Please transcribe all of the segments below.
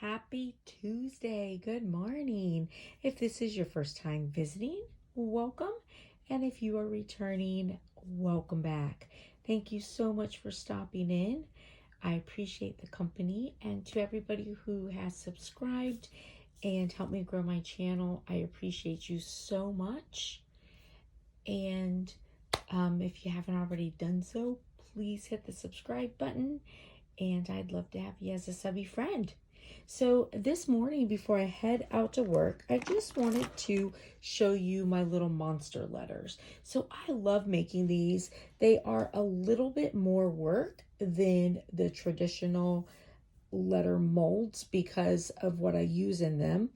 Happy Tuesday. Good morning. If this is your first time visiting, welcome. And if you are returning, welcome back. Thank you so much for stopping in. I appreciate the company. And to everybody who has subscribed and helped me grow my channel, I appreciate you so much. And if you haven't already done so, please hit the subscribe button. And I'd love to have you as a subby friend. So this morning before I head out to work, I just wanted to show you my little monster letters. So I love making these. They are a little bit more work than the traditional letter molds because of what I use in them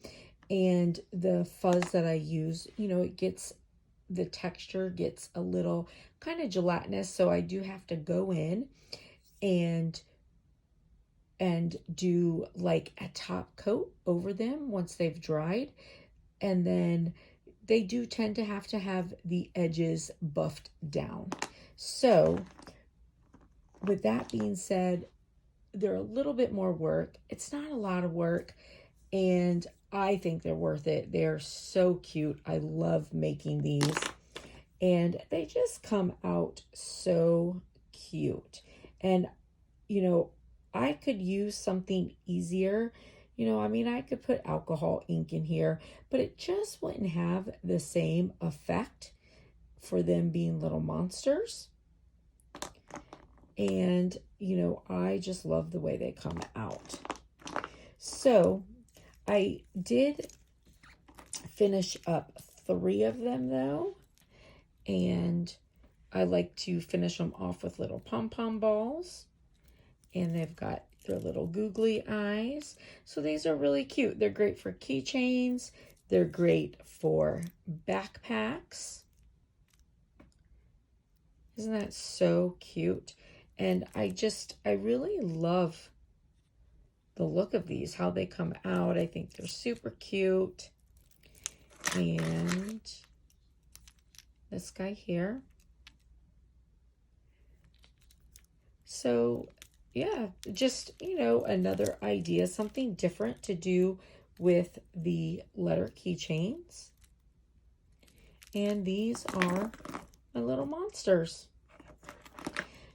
and the fuzz that I use. The texture gets a little kind of gelatinous, so I do have to go in and do like a top coat over them once they've dried. And then they do tend to have the edges buffed down. So with that being said, they're a little bit more work. It's not a lot of work, and I think they're worth it. They're so cute. I love making these, and they just come out so cute. And I could use something easier. I could put alcohol ink in here, but it just wouldn't have the same effect for them being little monsters. And, I just love the way they come out. So I did finish up 3 of them though. And I like to finish them off with little pom-pom balls. And they've got their little googly eyes. So these are really cute. They're great for keychains. They're great for backpacks. Isn't that so cute? And I really love the look of these, how they come out. I think they're super cute. And this guy here. So yeah, just, another idea, something different to do with the letter keychains. And these are my little monsters.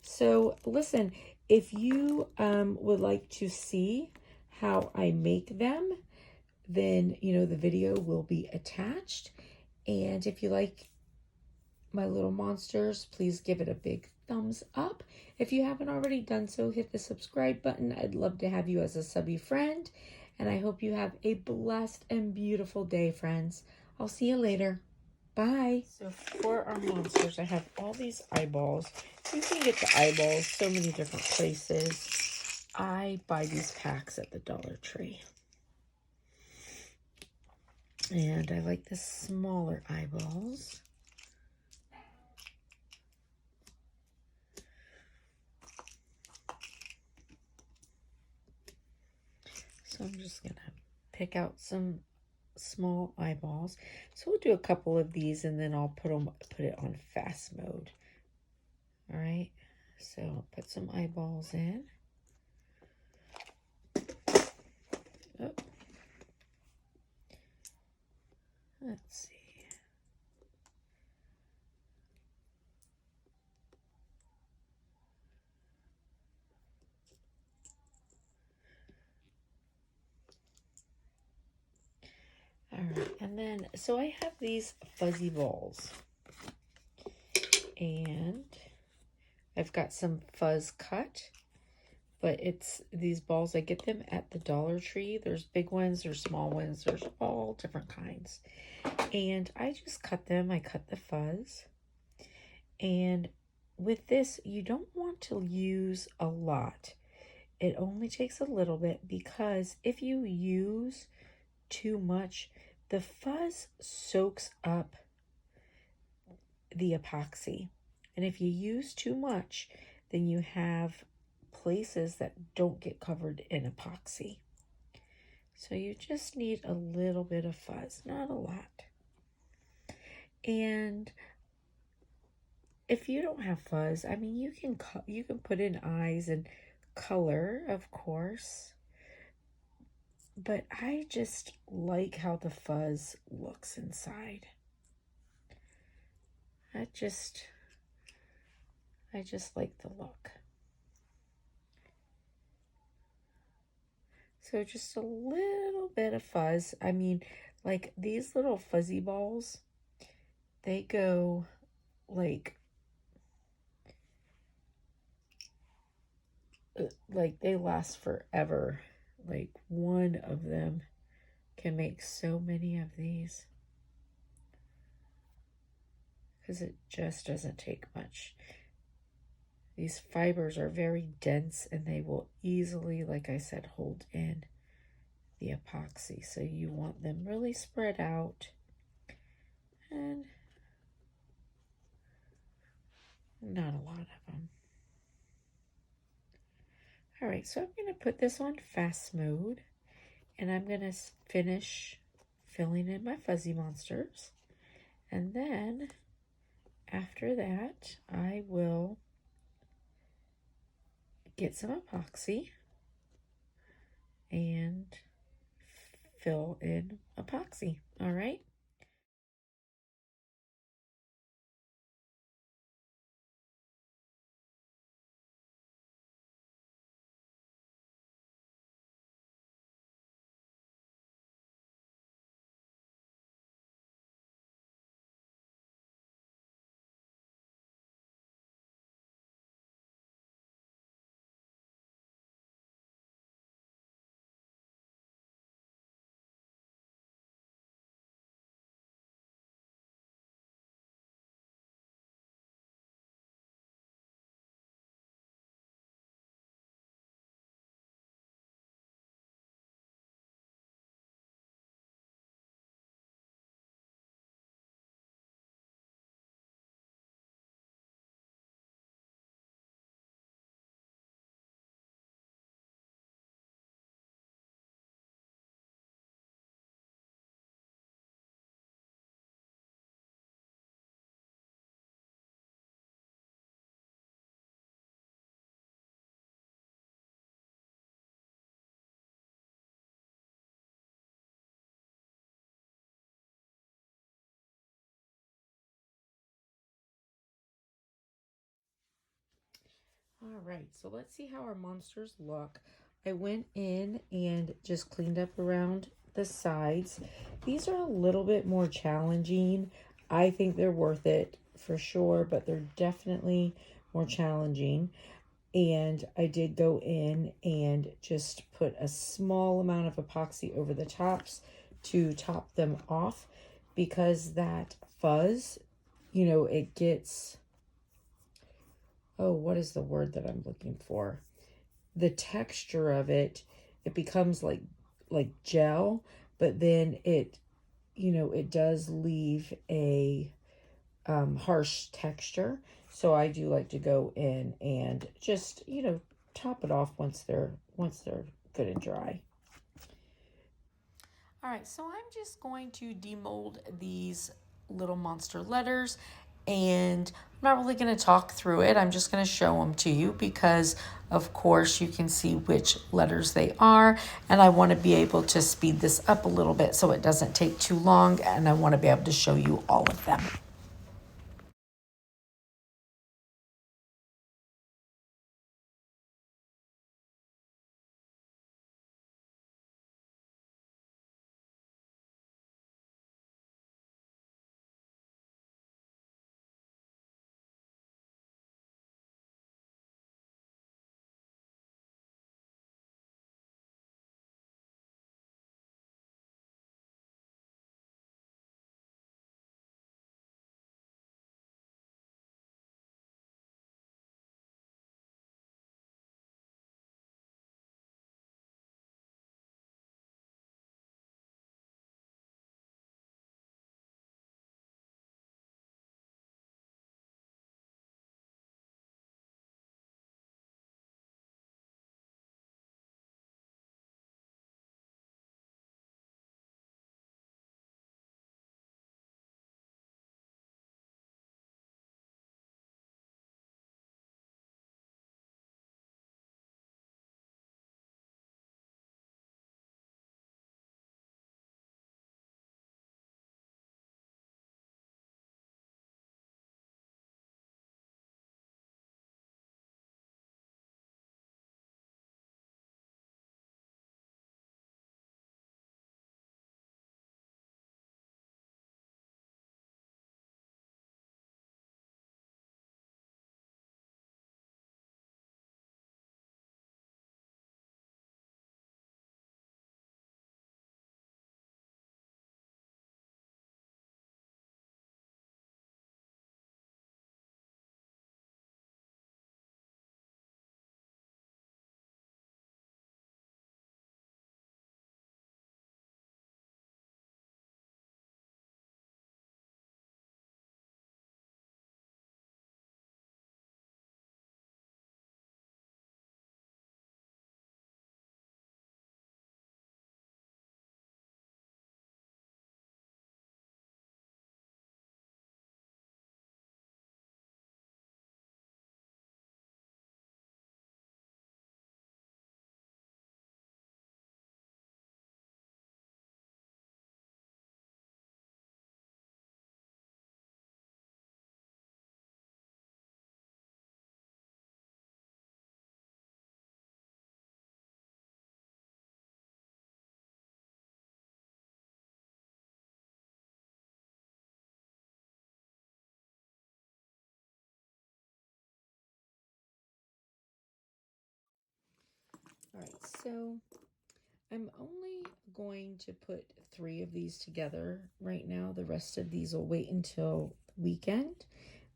So listen, if you would like to see how I make them, then, the video will be attached. And if you like my little monsters, please give it a big thumbs up. If you haven't already done so, hit the subscribe button. I'd love to have you as a subby friend. And I hope you have a blessed and beautiful day, friends. I'll see you later. Bye. So for our monsters, I have all these eyeballs. You can get the eyeballs so many different places. I buy these packs at the Dollar Tree. And I like the smaller eyeballs. So I'm just going to pick out some small eyeballs. So we'll do a couple of these and then I'll put it on fast mode. All right. So I'll put some eyeballs in. Oh. Let's see. All right, and then, so I have these fuzzy balls, and I've got some fuzz cut, but it's these balls, I get them at the Dollar Tree. There's big ones, there's small ones, there's all different kinds. And I just cut them, I cut the fuzz. And with this, you don't want to use a lot. It only takes a little bit, because if you use too much, the fuzz soaks up the epoxy. And if you use too much, then you have places that don't get covered in epoxy. So you just need a little bit of fuzz, not a lot. And if you don't have fuzz, you can put in eyes and color, of course. but I just like how the fuzz looks inside. I just like the look. So just a little bit of fuzz. I mean, like these little fuzzy balls, they go like they last forever. Like one of them can make so many of these because it just doesn't take much. These fibers are very dense and they will easily, like I said, hold in the epoxy. So you want them really spread out and not a lot of them. All right, so I'm going to put this on fast mode and I'm going to finish filling in my fuzzy monsters. And then after that, I will get some epoxy and fill in epoxy. All right. All right, so let's see how our monsters look. I went in and just cleaned up around the sides. These are a little bit more challenging. I think they're worth it for sure, but they're definitely more challenging. And I did go in and just put a small amount of epoxy over the tops to top them off because that fuzz, it gets, oh, what is the word that I'm looking for? The texture of it, it becomes like gel, but then it does leave a harsh texture. So I do like to go in and just top it off once they're good and dry. All right, so I'm just going to demold these little monster letters, and I'm not really going to talk through it. I'm just going to show them to you because, of course, you can see which letters they are, and I want to be able to speed this up a little bit so it doesn't take too long, and I want to be able to show you all of them. All right, so I'm only going to put 3 of these together right now. The rest of these will wait until the weekend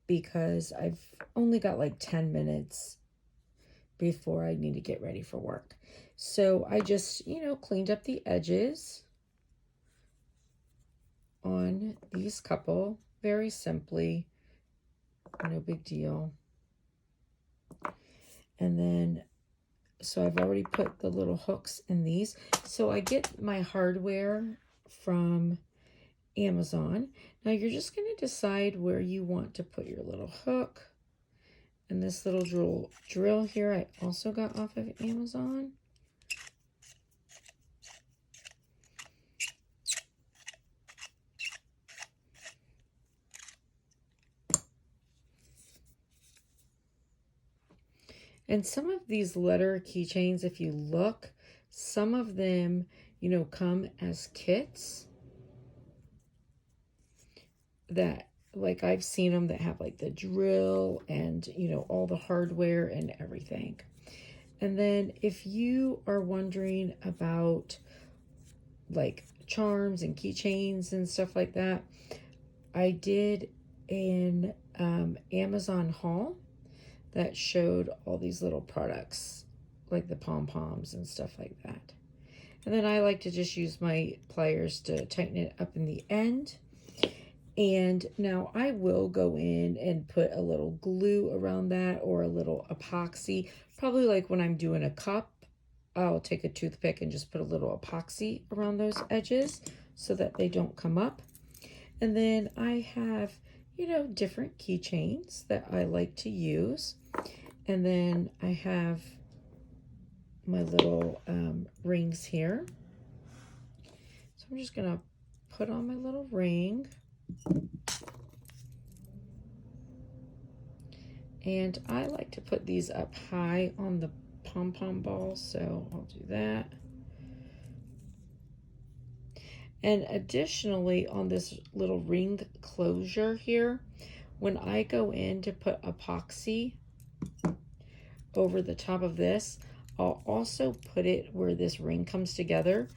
because I've only got like 10 minutes before I need to get ready for work. So I just, cleaned up the edges on these couple very simply, no big deal. And then, so I've already put the little hooks in these. So I get my hardware from Amazon. Now you're just going to decide where you want to put your little hook. And this little drill here I also got off of Amazon. And some of these letter keychains, if you look, some of them, come as kits that, like, I've seen them that have like the drill and, all the hardware and everything. And then if you are wondering about like charms and keychains and stuff like that, I did an Amazon haul that showed all these little products like the pom-poms and stuff like that. And then I like to just use my pliers to tighten it up in the end. And now I will go in and put a little glue around that or a little epoxy. Probably like when I'm doing a cup, I'll take a toothpick and just put a little epoxy around those edges so that they don't come up. And then I have, different keychains that I like to use. And then I have my little rings here. So I'm just going to put on my little ring. And I like to put these up high on the pom-pom balls, so I'll do that. And additionally, on this little ring closure here, when I go in to put epoxy over the top of this, I'll also put it where this ring comes together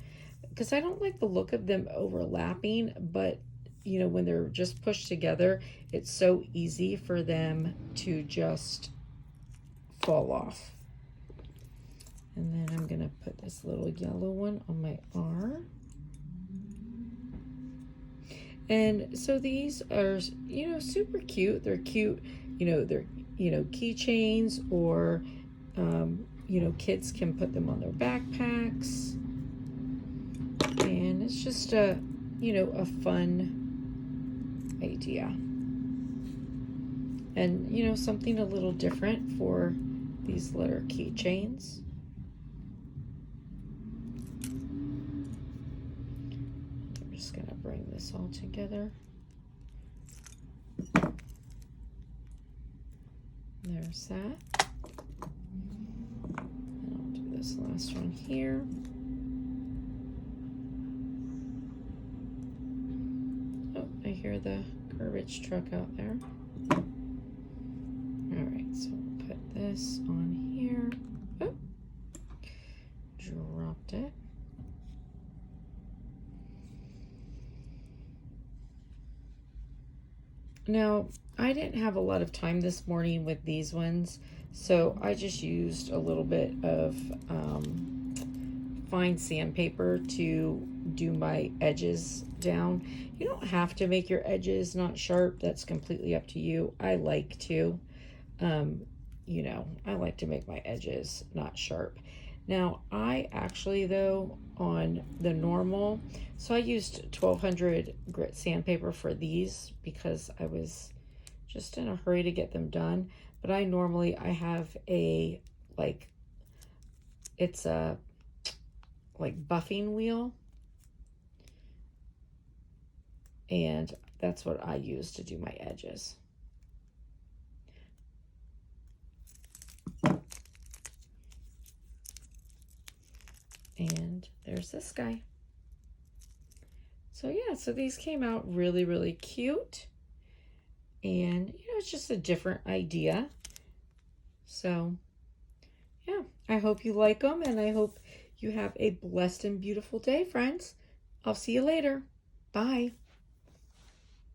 because I don't like the look of them overlapping, but when they're just pushed together, it's so easy for them to just fall off. And then I'm gonna put this little yellow one on my arm. And so these are, super cute. They're cute, they're, keychains, or, kids can put them on their backpacks. And it's just a, a fun idea. And, something a little different for these letter keychains. I'm just going to bring this all together. There's that. And I'll do this last one here. Oh, I hear the garbage truck out there. Alright, so we'll put this on here. Oh, dropped it. Now, I didn't have a lot of time this morning with these ones, so I just used a little bit of fine sandpaper to do my edges down. You don't have to make your edges not sharp. That's completely up to you. I like to. I like to make my edges not sharp. Now, I actually, though, on the normal, so I used 1200 grit sandpaper for these because I was just in a hurry to get them done. But I have a, it's a, buffing wheel. And that's what I use to do my edges. And there's this guy. So yeah, so these came out really, really cute. And, it's just a different idea. So, Yeah, I hope you like them, and I hope you have a blessed and beautiful day, friends. I'll see you later. Bye.